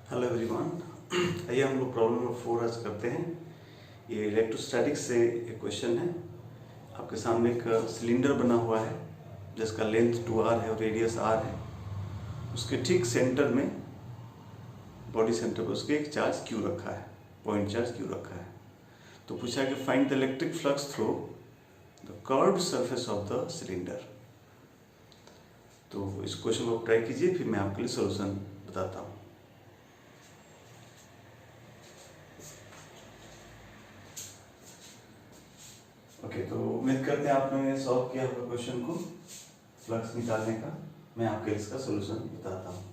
Hello everyone. आइए हम लोग प्रॉब्लम नंबर 4 आज करते हैं। ये इलेक्ट्रोस्टैटिक्स से एक क्वेश्चन है। आपके सामने एक सिलेंडर बना हुआ है जिसका लेंथ 2r है और रेडियस r है। उसके ठीक सेंटर में, बॉडी सेंटर पर उसके एक चार्ज q रखा है, पॉइंट चार्ज q रखा है। तो पूछा कि find the electric flux through the curved surface of the cylinder. तो इस क्वेश्चन को ट्राई कीजिए, फिर मैं आपके लिए सोल्यूशन बताता हूँ। ओके, तो उम्मीद करते हैं आपने सॉल्व किया होगा क्वेश्चन को फ्लक्स निकालने का। मैं आपके इसका सॉल्यूशन बताता हूँ।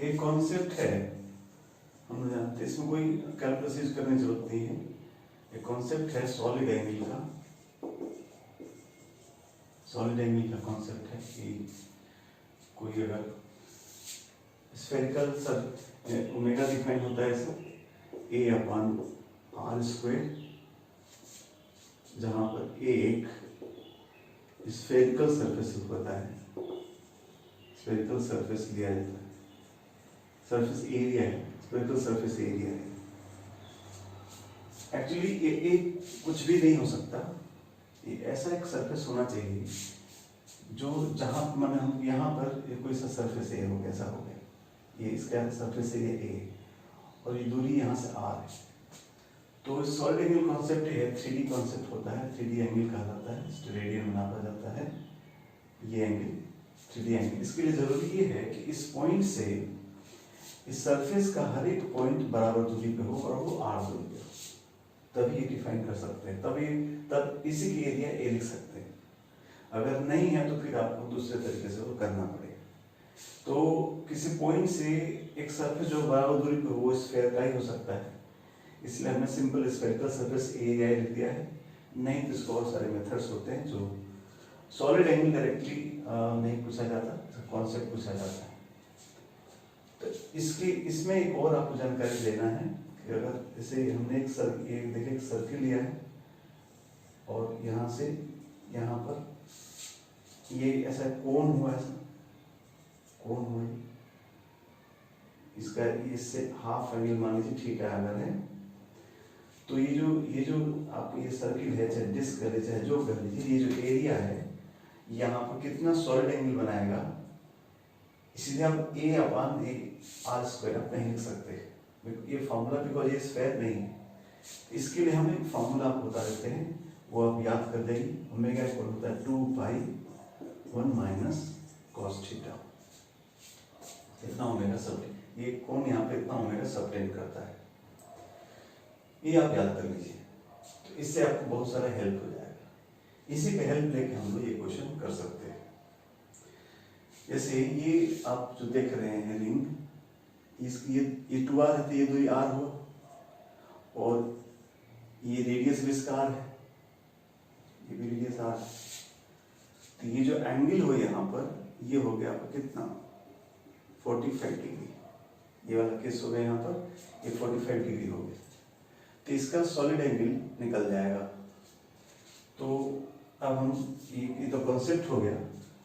एक कॉन्सेप्ट है, हम जानते हैं, इसमें कोई कैलकुलस यूज करने की जरूरत नहीं है। एक कॉन्सेप्ट है सॉलिड एंगल का। सॉलिड एंगल का कॉन्सेप्ट है कि कोई अगर स्फेरिकल ओमेगा डिफाइन होता है ऐसा a/r², जहां पर a एक स्फेरिकल सरफेस होता है। स्फेरिकल सरफेस लिया जाता है, सरफेस एरिया है, स्फेरिकल सरफेस एरिया है। एक्चुअली ये कुछ भी नहीं हो सकता, ये ऐसा एक सरफेस होना चाहिए जो जहां मैंने हम यहाँ पर कोई सा सरफेस ए हो गया, ऐसा हो गया, ये इसका सरफेस एरिया ए और ये दूरी यहाँ से r है। तो सॉलिड एंगल कॉन्सेप्ट है, 3D कॉन्सेप्ट होता है, 3D एंगल कहा जाता है, इस रेडियन में नापा जाता है ये एंगल, 3D एंगल। इसके लिए जरूरी ये है कि इस पॉइंट से इस सरफेस का हर एक पॉइंट बराबर दूरी पे हो और वो r दूरी पे हो, तभी ये डिफाइन कर सकते हैं, तब इसी की एरिया ए लिख सकते हैं। अगर नहीं है तो फिर आपको दूसरे तरीके से वो करना पड़ेगा। तो किसी पॉइंट से एक सरफेस जो बराबर दूरी पे हो वो स्फीयर का ही हो सकता है, इसलिए हमने सिंपल स्फेरिकल सरफेस एरिया लिख दिया है। नहीं तो इसको और सारे मेथड्स होते हैं जो सॉलिड एंगल डायरेक्टली नहीं पूछा जाता, कॉन्सेप्ट पूछा जाता है। तो इसमें एक और आपको जानकारी देना है कि अगर जैसे हमने एक सर्किल लिया है और यहाँ से यहाँ पर ये ऐसा कोण हुआ, ऐसा कोण हुआ, इसका इससे हाफ एंगल मान लीजिए थीटा अगर है, तो ये जो आपको ये सर्किल है, चाहे डिस्क कर लीजिए, चाहे जो कर लीजिए, ये जो एरिया है यहाँ पर कितना सॉलिड एंगल बनाएगा, इसलिए आप a/r² आप नहीं लिख सकते ये फॉर्मूला, बिकॉज ये स्फीयर नहीं है। इसके लिए हम एक फॉर्मूला आपको बता देते हैं, वो आप याद कर देंगे। ओमेगा इक्वल होता है 2π1 - cos थीटा। इतना ओमेगा सबटेंड, ये कोण यहाँ पे इतना ओमेगा सबटेंड करता है, ये आप याद कर लीजिए। तो इससे आपको बहुत सारा हेल्प हो जाएगा। इसी पे हेल्प लेके हम लोग ये क्वेश्चन कर सकते हैं। जैसे ये आप जो देख रहे हैं रिंग, ये 2r है तो ये दूरी r हुआ, और ये रेडियस भी इसका r है, ये भी रेडियस r है। तो ये जो एंगल हो यहाँ पर, ये हो गया आपका कितना 45 डिग्री। ये वाला केस हो गया यहाँ पर, ये 45 डिग्री हो गया। तो इसका सॉलिड एंगल निकल जाएगा। तो अब हम ये तो कॉन्सेप्ट हो गया।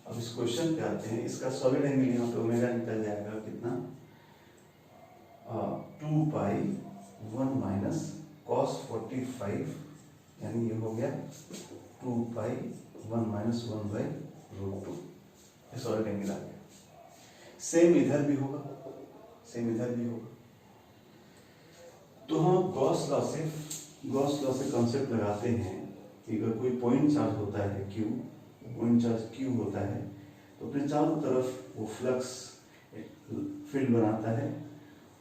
अब इस क्वेश्चन पे आते हैं। इसका सॉलिड एंगल यहाँ पे ओमेगा निकल जाएगा कितना 2π1 - cos 45, यानी ये हो गया 2π1 - 1/√2। ये सॉलिड एंगल आ गया। सेम इधर भी होगा, सेम इधर भी होगा। तो हम गॉस लॉ से कॉन्सेप्ट लगाते हैं कि अगर कोई पॉइंट चार्ज होता है Q, पॉइंट चार्ज Q होता है, तो अपने चारों तरफ वो फ्लक्स फील्ड बनाता है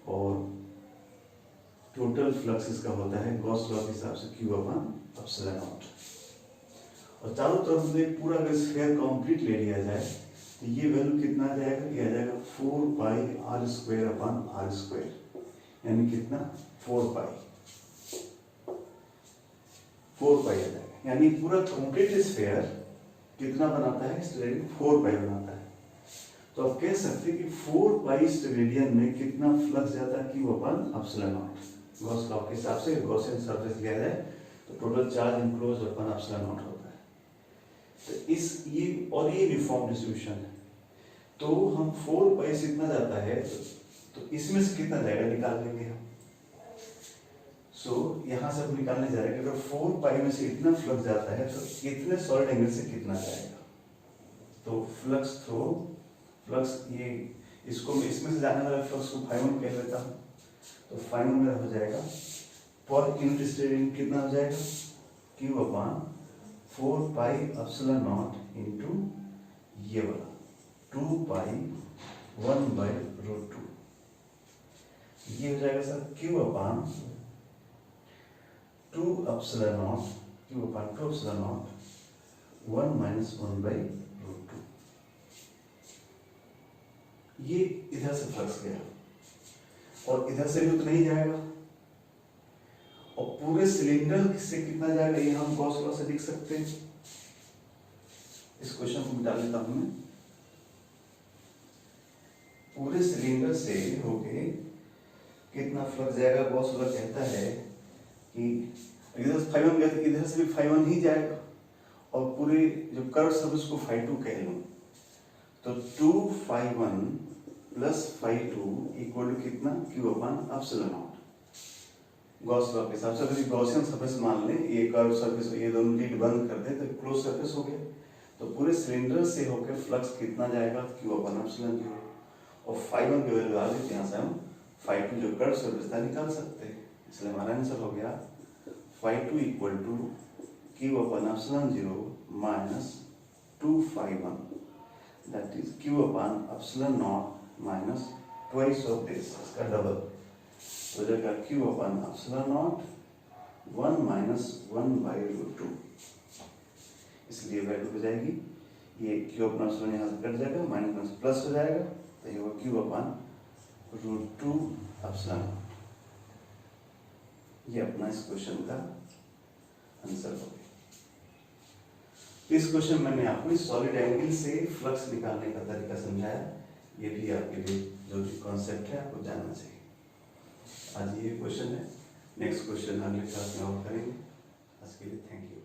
और टोटल फ्लक्स इसका होता है गॉस लॉ के हिसाब से Q/ε0। और चारों तरफ से पूरा अगर स्फीयर कंप्लीट ले लिया जाए तो ये वैल्यू कितना आ जाएगा, ये आ जाएगा 4πr²/r², यानी कितना 4π आ जाएगा। यानी पूरा कंप्लीट स्फीयर कितना बनाता है, स्टेरेडियन 4π बनाता है। तो आप कह सकते हैं कि 4π स्टेरेडियन में कितना फ्लक्स जाता है Q/ε0। गॉस लॉ के हिसाब से गॉसियन सरफेस लिया जाए तो टोटल चार्ज इनक्लोज्ड/ε0 होता है। तो इस ये और ये यूनिफॉर्म डिस्ट्रीब्यूशन है, तो हम 4 पाई से इतना जाता है तो इसमें से कितना जाएगा निकाल लेंगे हम। सो यहाँ से हम निकालने जा रहे हैं कि अगर 4 पाई में से इतना फ्लक्स जाता है तो इतने सॉलिड एंगल से कितना जाएगा। तो फ्लक्स थ्रो फ्लक्स ये इसको मैं इसमें से जाने वाले फ्लक्स को φ1 कह लेता हूँ। तो φ1 मेरा हो जाएगा पर यूनिट स्टेरिंग कितना हो जाएगा Q upon 4 pi epsilon not into ये वाला 2 पाई 1/√2। ये हो जाएगा sir Q upon 2 epsilon not Q upon 2 epsilon not 1 minus 1/√2। ये इधर से फ्लक्स गया और इधर से भी तो नहीं जाएगा, और पूरे सिलेंडर से कितना जाएगा ये हम गॉस लॉ से लिख सकते हैं। इस क्वेश्चन को मिटा लेता हूं मैं। पूरे सिलेंडर से होके कितना फ्लक्स जाएगा, गॉस लॉ कहता है कि इधर से φ1 गया तो इधर से भी φ1 ही जाएगा, और पूरे जो कर्व सरफेस को φ2 कह लूं तो 2φ1 प्लस φ2 इक्वल टू कितना Q upon epsilon not. Gauss law के हिसाब से अगर गॉसियन सरफेस मान लें, ये कर्व सरफेस ये दोनों लीड बंद कर दें तो क्लोज सरफेस हो गया, तो पूरे सिलेंडर से होकर फ्लक्स कितना जाएगा Q अपॉन एप्सिलॉन 0, और φ1 की वैल्यू आ गई, यहाँ से हम φ2 जो कर्व सरफेस था निकाल सकते हैं। इसलिए हमारा आंसर हो गया φ2 equal to Q upon epsilon 0 minus 2φ1 that is Q upon epsilon not minus twice of this, इसका डबल हो जाएगा Q upon epsilon not 1 minus 1/√2। इसलिए वैल्यू हो जाएगी ये Q अपॉन एप्सिलॉन यहाँ से कट जाएगा, माइनस प्लस हो जाएगा, तो ये होगा Q अपॉन √2 एप्सिलॉन। ये अपना इस क्वेश्चन का आंसर हो गया। इस क्वेश्चन मैंने आपको सॉलिड एंगल से फ्लक्स निकालने का तरीका समझाया। ये भी आपके लिए जो भी कॉन्सेप्ट है आपको जानना चाहिए। आज ये क्वेश्चन है, नेक्स्ट क्वेश्चन अगले क्लास में और करेंगे। आज के लिए थैंक यू।